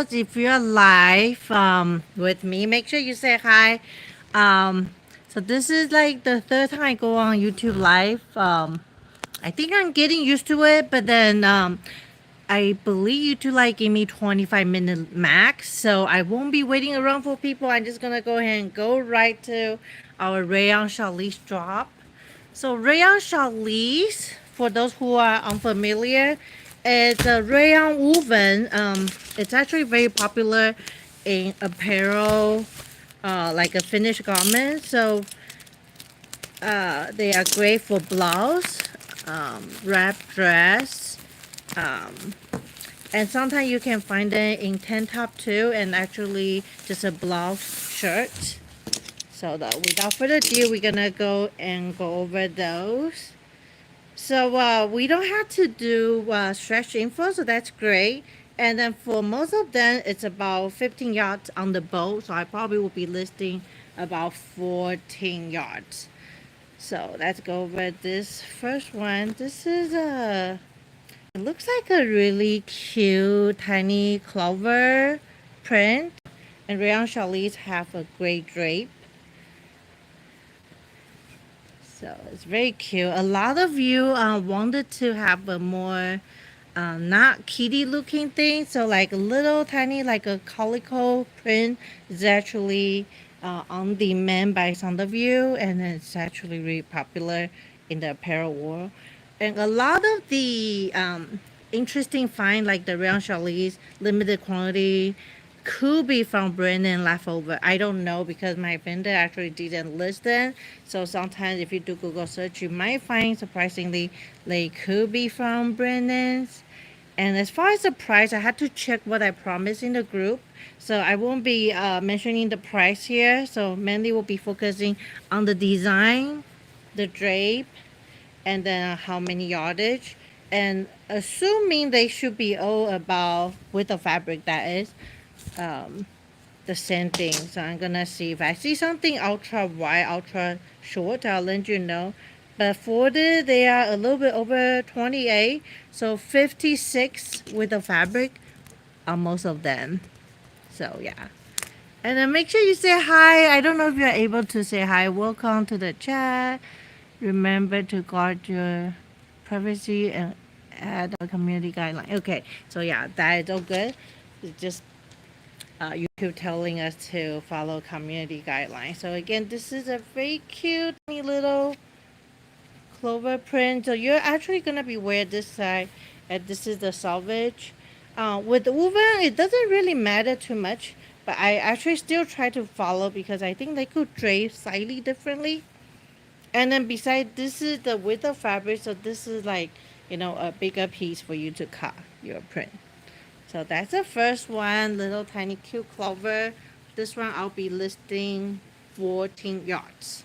those, if you're live with me, make sure you say hi. So this is like the third time I go on YouTube live. I think I'm getting used to it, but then I believe YouTube like give me 25-minute max, so I won't be waiting around for people. I'm just gonna go ahead and go right to our Rayon Challis drop. So Rayon Challis, for those who are unfamiliar, it's a rayon woven. It's actually very popular in apparel, like a finished garment. So they are great for blouse, wrap dress, um, and sometimes you can find them in tank top too, and actually just a blouse shirt. So without further ado, we're gonna go over those. So we don't have to do stretch info, so that's great. And then for most of them, it's about 15 yards on the boat. So I probably will be listing about 14 yards. So let's go over this first one. This is it looks like a really cute tiny clover print. And Rayon Challis have a great drape. So it's very cute. A lot of you wanted to have a more not kitty looking thing. So like a little tiny like a calico print is actually on demand by some of you, and it's actually really popular in the apparel world. And a lot of the interesting find like the Rayon Challis limited quantity could be from Brandon leftover. I don't know because my vendor actually didn't list them. So sometimes if you do Google search, you might find surprisingly they could be from Brandon's. And as far as the price, I had to check what I promised in the group. So I won't be mentioning the price here. So mainly we'll be focusing on the design, the drape, and then how many yardage. And assuming they should be all about with the fabric that is um, the same thing. So I'm gonna see if I see something ultra wide, ultra short, I'll let you know. But for they are a little bit over 28, so 56 with the fabric on most of them. So yeah. And then make sure you say hi. I don't know if you're able to say hi. Welcome to the chat. Remember to guard your privacy and add a community guideline. Okay, so yeah, that is all good. It's just YouTube telling us to follow community guidelines. So again, this is a very cute little clover print. So you're actually gonna be wearing this side, and this is the selvage. With the woven, it doesn't really matter too much, but I actually still try to follow because I think they could drape slightly differently. And then besides, this is the width of fabric, so this is like a bigger piece for you to cut your print. So that's the first one, little tiny cute clover. This one I'll be listing 14 yards.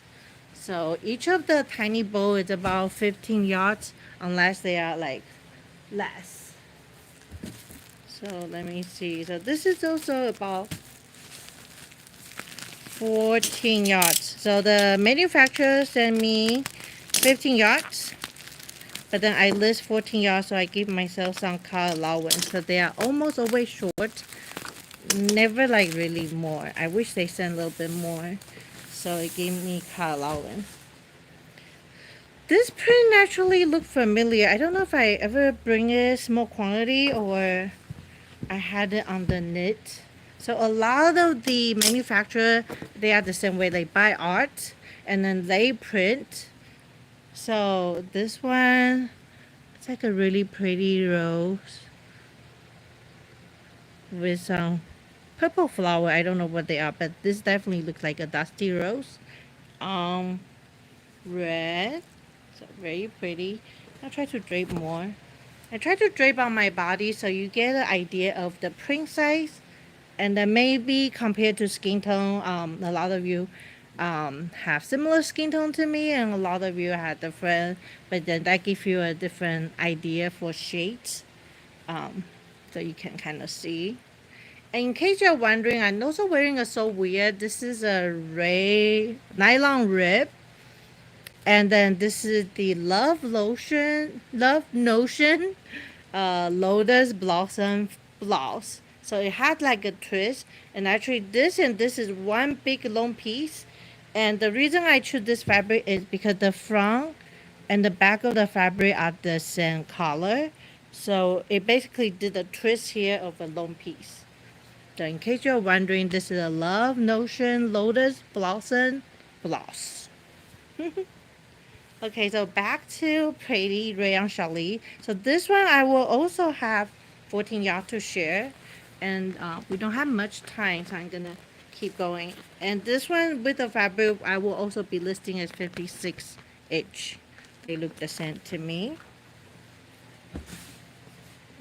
So each of the tiny bow is about 15 yards unless they are like less. So let me see. So this is also about 14 yards. So the manufacturer sent me 15 yards. But then I list 14 yards, so I give myself some car allowance. So they are almost always short. Never like really more. I wish they sent a little bit more. So it gave me car allowance. This print actually looked familiar. I don't know if I ever bring it small quantity or I had it on the knit. So a lot of the manufacturer, they are the same way. They buy art and then they print. So this one, it's like a really pretty rose with some purple flower. I don't know what they are, but this definitely looks like a dusty rose. Red, so very pretty. I'll try to drape more. I try to drape on my body so you get an idea of the print size, and then maybe compared to skin tone. A lot of you have similar skin tone to me, and a lot of you have different, but then that gives you a different idea for shades, so you can kind of see. And in case you're wondering, I'm also wearing a Seweird. This is a ray nylon rib, and then this is the Love Notion Lotus Blossom blouse. So it had like a twist, and actually this and this is one big long piece. And the reason I choose this fabric is because the front and the back of the fabric are the same color. So it basically did a twist here of a long piece. So in case you're wondering, this is a Love Notion Lotus Blossom Floss. Okay, so back to Pretty Rayon Challis. So this one I will also have 14 yards to share. And we don't have much time, so I'm gonna keep going. And this one with the fabric, I will also be listing as 56 inch. They look the same to me.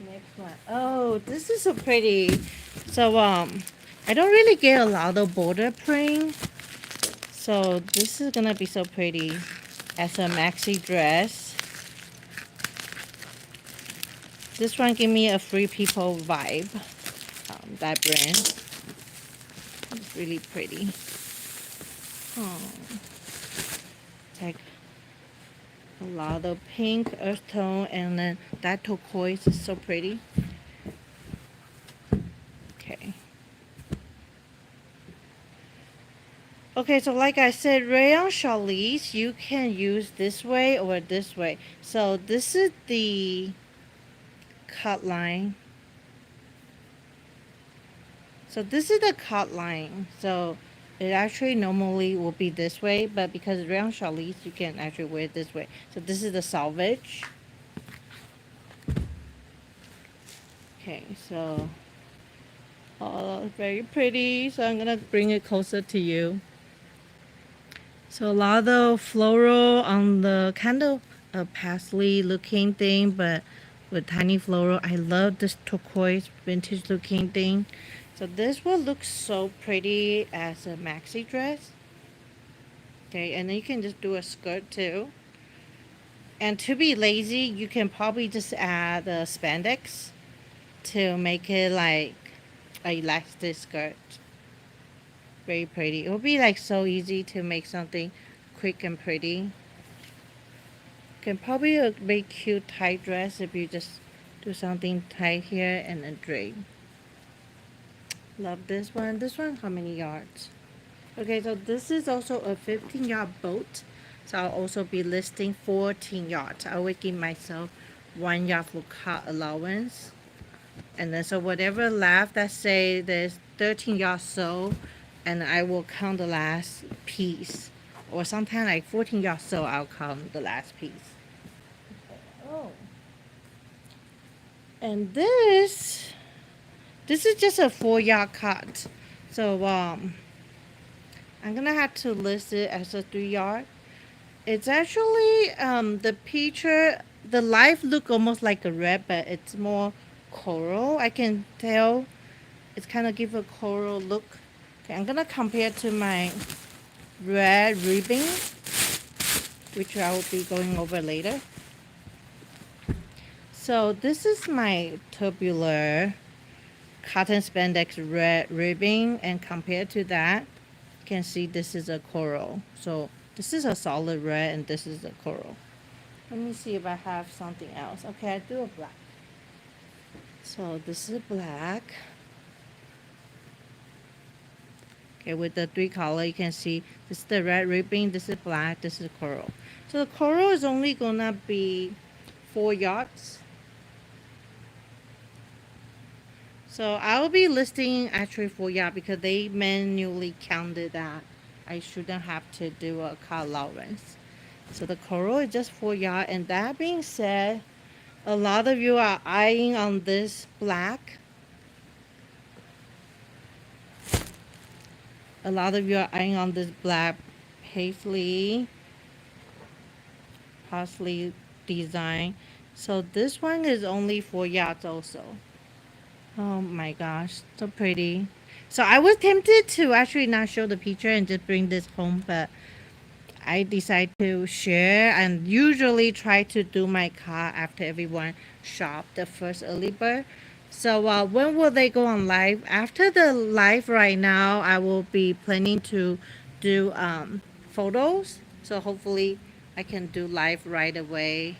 Next one. Oh, this is so pretty. So I don't really get a lot of border print. So this is gonna be so pretty as a maxi dress. This one give me a Free People vibe. That brand. It's really pretty. Oh, like a lot of pink earth tone, and then that turquoise is so pretty. Okay. Okay, so like I said, Rayon Challis, you can use this way or this way. So this is the cut line. So this is the cut line. So it actually normally will be this way, but because Rayon Challis, you can actually wear it this way. So this is the selvage. Okay, so very pretty. So I'm gonna bring it closer to you. So a lot of floral on the kind of paisley looking thing, but with tiny floral. I love this turquoise vintage looking thing. So this will look so pretty as a maxi dress. Okay, and then you can just do a skirt too. And to be lazy, you can probably just add spandex to make it like a elastic skirt. Very pretty. It will be like so easy to make something quick and pretty. Can probably a very cute tight dress if you just do something tight here and then drape. Love this one. This one, how many yards? Okay, so this is also a 15-yard boat. So I'll also be listing 14 yards. I will give myself 1 yard for cut allowance. And then so whatever left, let's say there's 13 yards so, and I will count the last piece. Or sometimes like 14 yards so, I'll count the last piece. Oh. And this is just a 4-yard cut. So I'm gonna have to list it as a 3-yard. It's actually the picture, the live look almost like a red, but it's more coral. I can tell it's kind of give a coral look. Okay, I'm gonna compare to my red ribbon, which I will be going over later. So this is my tubular cotton spandex red ribbon, and compared to that, you can see this is a coral. So this is a solid red and this is a coral. Let me see if I have something else. Okay, I do a black. So this is black. Okay, with the 3 color, you can see this is the red ribbon, this is black, this is coral. So the coral is only gonna be 4 yards. So I will be listing actually 4 yards because they manually counted that I shouldn't have to do a cut allowance. So the coral is just 4 yards. And that being said, a lot of you are eyeing on this black. A lot of you are eyeing on this black paisley design. So this one is only 4 yards also. Oh my gosh, so pretty. So I was tempted to actually not show the picture and just bring this home, but I decided to share and usually try to do my car after everyone shop the first early bird. So when will they go on live? After the live right now, I will be planning to do photos. So hopefully I can do live right away.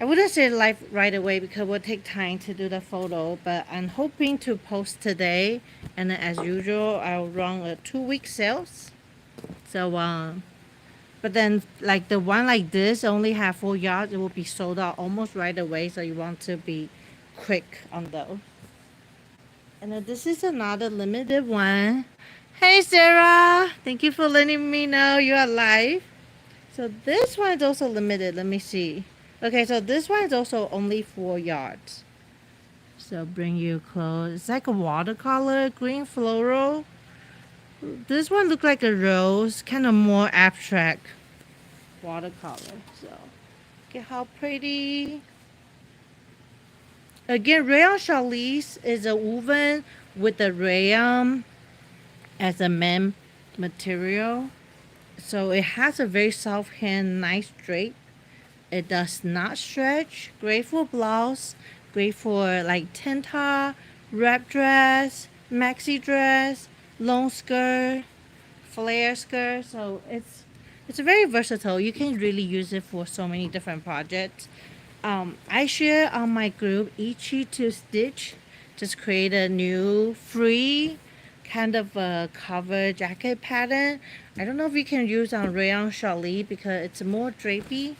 I wouldn't say live right away because it will take time to do the photo, but I'm hoping to post today. And then as usual, I'll run a 2-week sales. So, but then like the one like this only have 4 yards, it will be sold out almost right away. So you want to be quick on those. And then this is another limited one. Hey Sarah, thank you for letting me know you are live. So this one is also limited. Let me see. Okay, so this one is also only 4 yards. So bring you close. It's like a watercolor, green floral. This one looks like a rose, kind of more abstract watercolor. So, look at how pretty. Again, Rayon Challis is a woven with the rayon as a main material. So it has a very soft hand, nice drape. It does not stretch. Great for blouse. Great for like tank top, wrap dress, maxi dress, long skirt, flare skirt. So it's very versatile. You can really use it for so many different projects. I share on my group Ichi to Stitch. Just create a new free kind of a cover jacket pattern. I don't know if you can use on Rayon Challis because it's more drapey.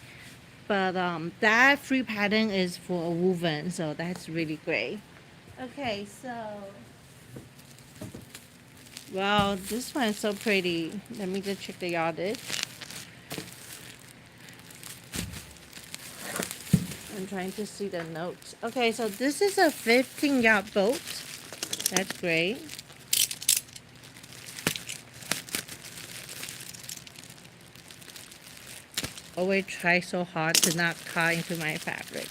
But that free pattern is for a woven, so that's really great. Okay, so wow, this one is so pretty. Let me just check the yardage. I'm trying to see the notes. Okay, so this is a 15-yard boat. That's great. Always try so hard to not cut into my fabric.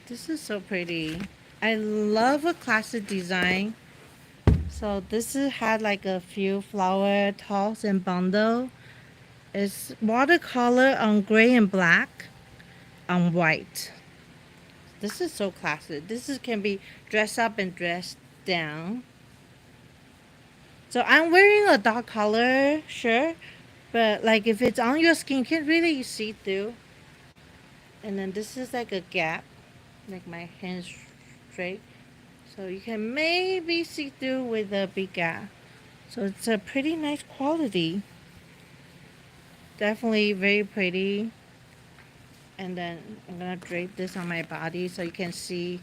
This is so pretty. I love a classic design. So this had like a few flower toss and bundle. It's watercolor on gray and black on white. This is so classic. Can be dressed up and dressed down. So I'm wearing a dark color shirt, but like if it's on your skin, you can really see through. And then this is like a gap, like my hands straight. So you can maybe see through with a big gap. So it's a pretty nice quality. Definitely very pretty. And then I'm gonna drape this on my body so you can see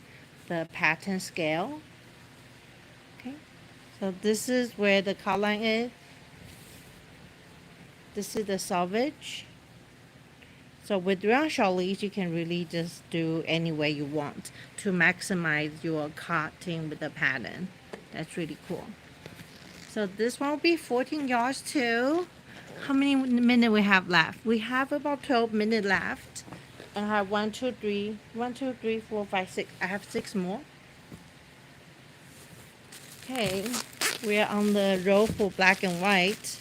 the pattern scale. Okay, so this is where the collar line is. This is the selvage. So with Rayon Challis, you can really just do any way you want to maximize your cutting with the pattern. That's really cool. So this one will be 14 yards too. How many minutes we have left? We have about 12 minutes left. And I have 1, 2, 3, 1, 2, 3, 4, 5, 6. I have 6 more. Okay, we are on the row for black and white.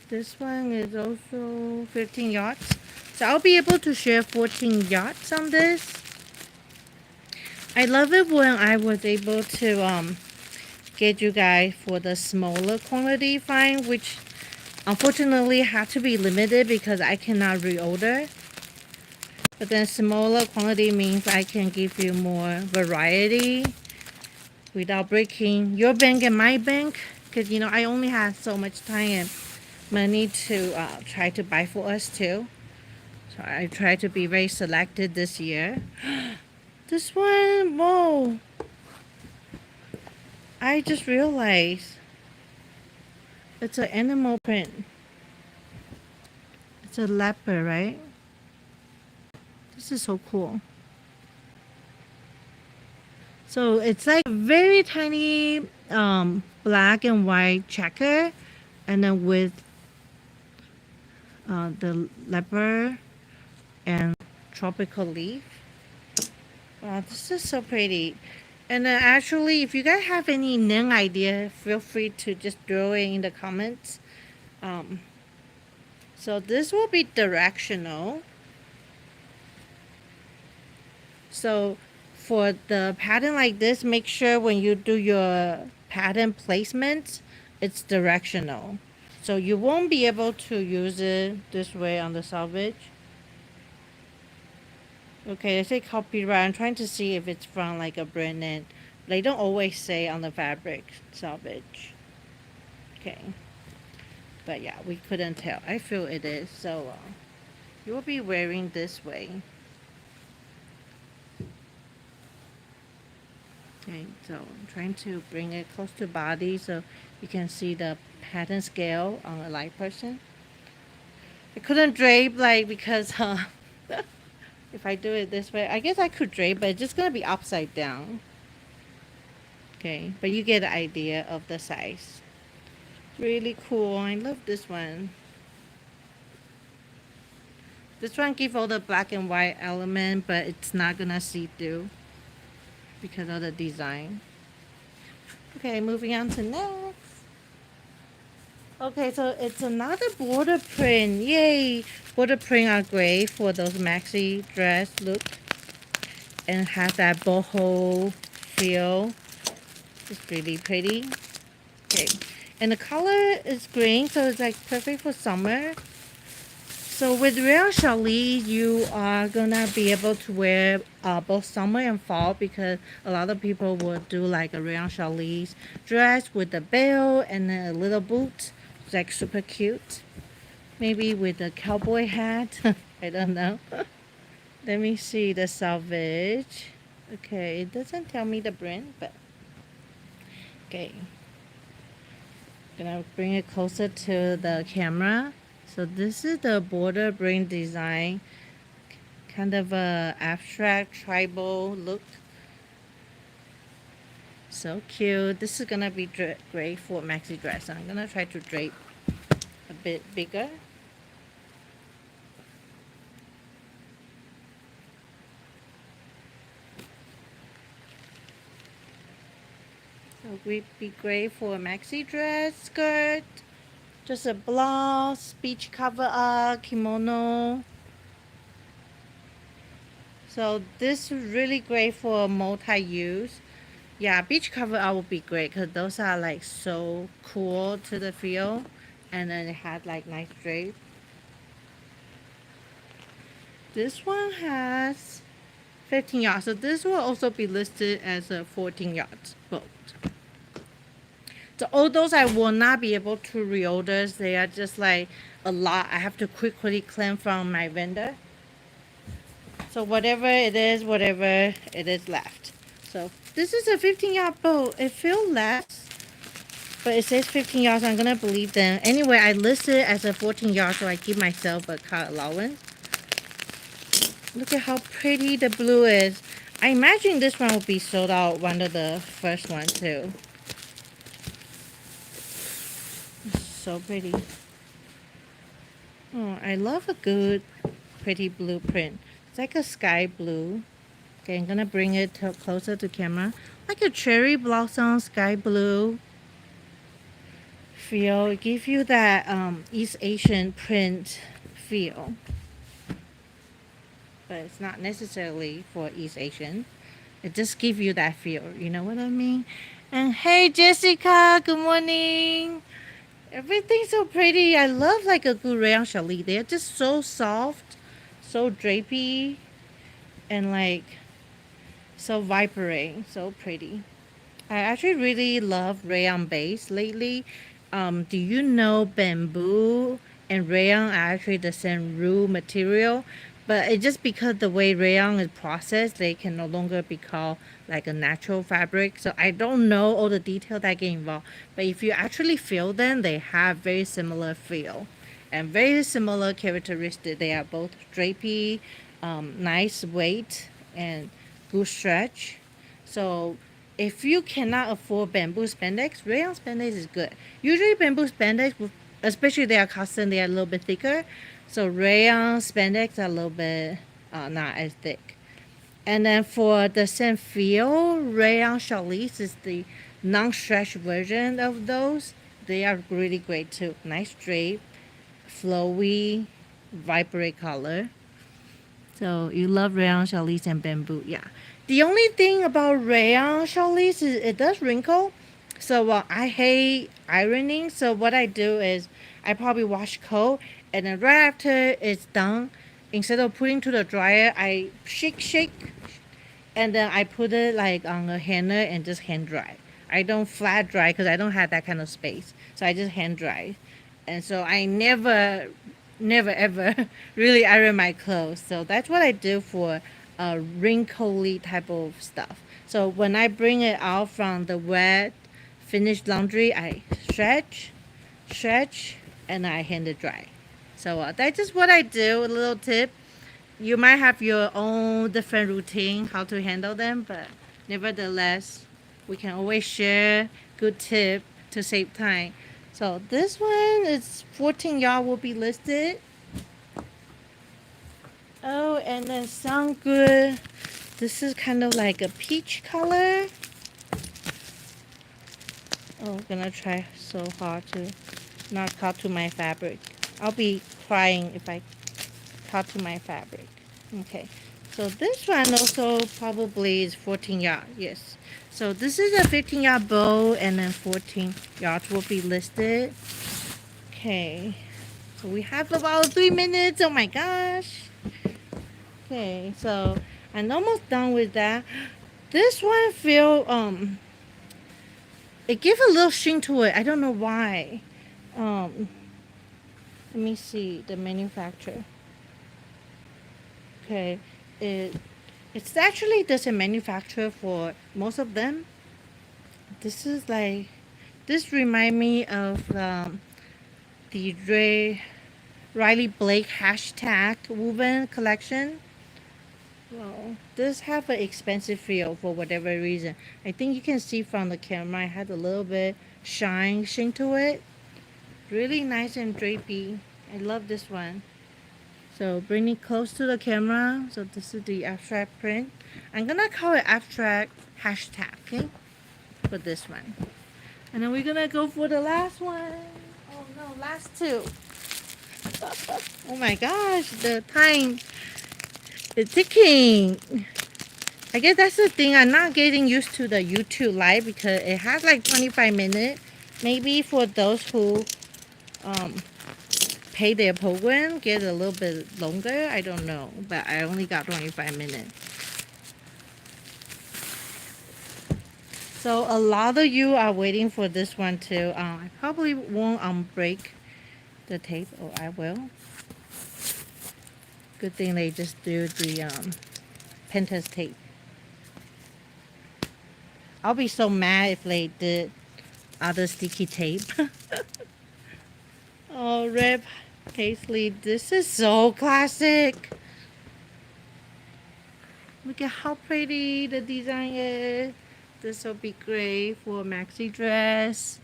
This one is also 15 yards. So I'll be able to share 14 yards on this. I love it when I was able to get you guys for the smaller quantity find, which unfortunately had to be limited because I cannot reorder. But then smaller quantity means I can give you more variety without breaking your bank and my bank. Because, you know, I only have so much time and money to try to buy for us too. So I try to be very selected this year. This one, whoa. I just realized it's an animal print. It's a leopard, right? This is so cool. So it's like very tiny black and white checker, and then with the leopard and tropical leaf. Wow, this is so pretty. And actually, if you guys have any name idea, feel free to just throw it in the comments. So this will be directional. So for the pattern like this, make sure when you do your pattern placement it's directional. So you won't be able to use it this way on the selvage. Okay, they say copyright. I'm trying to see if it's from like a brand name. They don't always say on the fabric selvage. Okay. But yeah, we couldn't tell. I feel it is. So you will be wearing this way. Okay, so I'm trying to bring it close to body so you can see the pattern scale on a light person. I couldn't drape like because if I do it this way, I guess I could drape, but it's just gonna be upside down. Okay, but you get the idea of the size. Really cool. I love this one. This one give all the black and white element, but it's not gonna see through because of the design. Okay, moving on to next. Okay, so it's another border print. Yay! Border print are great for those maxi dress look and have that boho feel. It's really pretty. Okay, and the color is green, so it's like perfect for summer. So with Rayon Challis, you are gonna be able to wear both summer and fall because a lot of people will do like a Rayon Challis dress with a belt and then a little boot. It's like super cute. Maybe with a cowboy hat. I don't know. Let me see the selvage. Okay, it doesn't tell me the brand, but okay. Gonna bring it closer to the camera. So this is the border print design, kind of a abstract tribal look. So cute. This is gonna be great for maxi dress. I'm gonna try to drape a bit bigger. So would be great for a maxi dress, skirt, just a blouse, beach cover up, kimono. So this is really great for multi-use. Yeah, beach cover up would be great because those are like so cool to the feel, and then it had like nice drape. This one has 15 yards, so this will also be listed as a 14 yards boat. So all those I will not be able to reorder. They are just like a lot. I have to quickly claim from my vendor. So whatever it is left. So this is a 15-yard boat. It feels less, but it says 15 yards. I'm gonna believe them. Anyway, I listed it as a 14 yards, so I give myself a car allowance. Look at how pretty the blue is. I imagine this one will be sold out one of the first one too. So pretty. Oh, I love a good, pretty blueprint. It's like a sky blue. Okay, I'm gonna bring it closer to camera. Like a cherry blossom sky blue feel. It gives you that East Asian print feel. But it's not necessarily for East Asian. It just gives you that feel. You know what I mean? And hey, Jessica, good morning. Everything's so pretty. I love like a good Rayon Challis. They're just so soft, so drapey, and like so vibrant, so pretty. I actually really love rayon base lately. Do you know bamboo and rayon are actually the same raw material? But it's just because the way rayon is processed, they can no longer be called like a natural fabric. So I don't know all the detail that get involved. But if you actually feel them, they have very similar feel and very similar characteristic. They are both drapey, nice weight, and good stretch. So if you cannot afford bamboo spandex, rayon spandex is good. Usually bamboo spandex, especially they are cotton, they are a little bit thicker. So rayon spandex are a little bit not as thick. And then for the same feel, Rayon Challis is the non-stretch version of those. They are really great too. Nice drape, flowy, vibrant color. So you love Rayon Challis and bamboo, yeah. The only thing about Rayon Challis is it does wrinkle. So I hate ironing. So what I do is I probably wash coat, and then right after it's done, instead of putting to the dryer, I shake, and then I put it like on a hanger and just hand dry. I don't flat dry because I don't have that kind of space. So I just hand dry, and so I never ever really iron my clothes. So that's what I do for wrinkly type of stuff. So when I bring it out from the wet finished laundry, I stretch, and I hand it dry. So that's just what I do. A little tip. You might have your own different routine how to handle them, but nevertheless, we can always share good tip to save time. So this one is 14 yard will be listed. Oh, and then some good. This is kind of like a peach color. Oh, I'm gonna try so hard to not cut to my fabric. I'll be crying if I cut to my fabric. Okay, so this one also probably is 14 yard. Yes. So this is a 15 yard bow, and then 14 yards will be listed. Okay. So we have about 3 minutes. Oh my gosh. Okay, so I'm almost done with that. This one feel it give a little sheen to it. I don't know why. Let me see the manufacturer. Okay, it it's actually doesn't manufacture for most of them. This is like this remind me of the Riley Blake hashtag woven collection. Well, this have an expensive feel for whatever reason. I think you can see from the camera, it had a little bit sheen to it. Really nice and drapey. I love this one. So bring it close to the camera. So this is the abstract print. I'm gonna call it abstract hashtag, okay? For this one. And then we're gonna go for the last one. Oh no, last two. Oh my gosh, the time is ticking. I guess that's the thing. I'm not getting used to the YouTube live because it has like 25 minutes. Maybe for those who um, pay their program, get a little bit longer. I don't know, but I only got 25 minutes. So a lot of you are waiting for this one too. I probably won't break the tape, or I will. Good thing they just do the Pentas tape. I'll be so mad if they did other sticky tape. Oh, Rip Paisley, this is so classic. Look at how pretty the design is. This will be great for a maxi dress.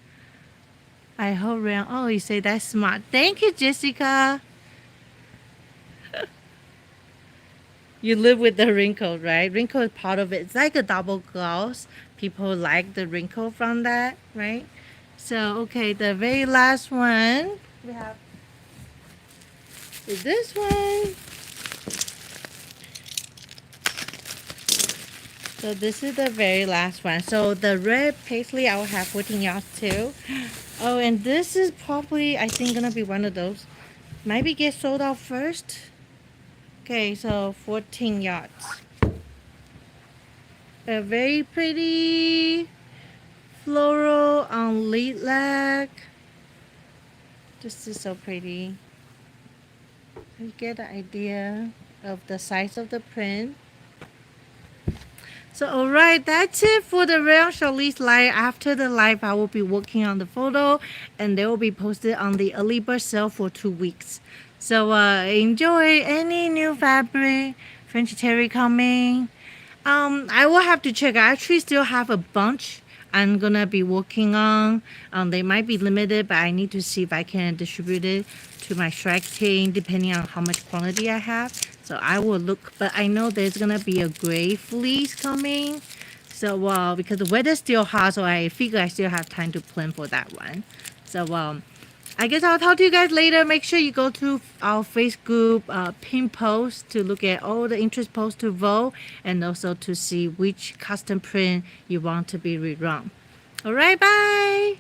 I hope Rayon. Oh, you say that's smart. Thank you, Jessica. You live with the wrinkle, right? Wrinkle is part of it. It's like a double gloss. People like the wrinkle from that, right? So, okay, the very last one we have is this one. So this is the very last one. So the red paisley, I will have 14 yards too. Oh, and this is probably, I think, gonna be one of those. Maybe get sold out first. Okay, so 14 yards. A very pretty floral on lead leg. This is so pretty. You get the idea of the size of the print. So alright, that's it for the Rayon Challis live. After the live, I will be working on the photo, and they will be posted on the early bird sale for 2 weeks. So enjoy any new fabric, French terry coming. I will have to check. I actually still have a bunch I'm gonna be working on. They might be limited, but I need to see if I can distribute it to my strike team depending on how much quantity I have. So I will look, but I know there's gonna be a gray fleece coming. So because the weather's still hot, so I figure I still have time to plan for that one. So I guess I'll talk to you guys later. Make sure you go to our Facebook pin post to look at all the interest posts to vote, and also to see which custom print you want to be rerun. All right, bye.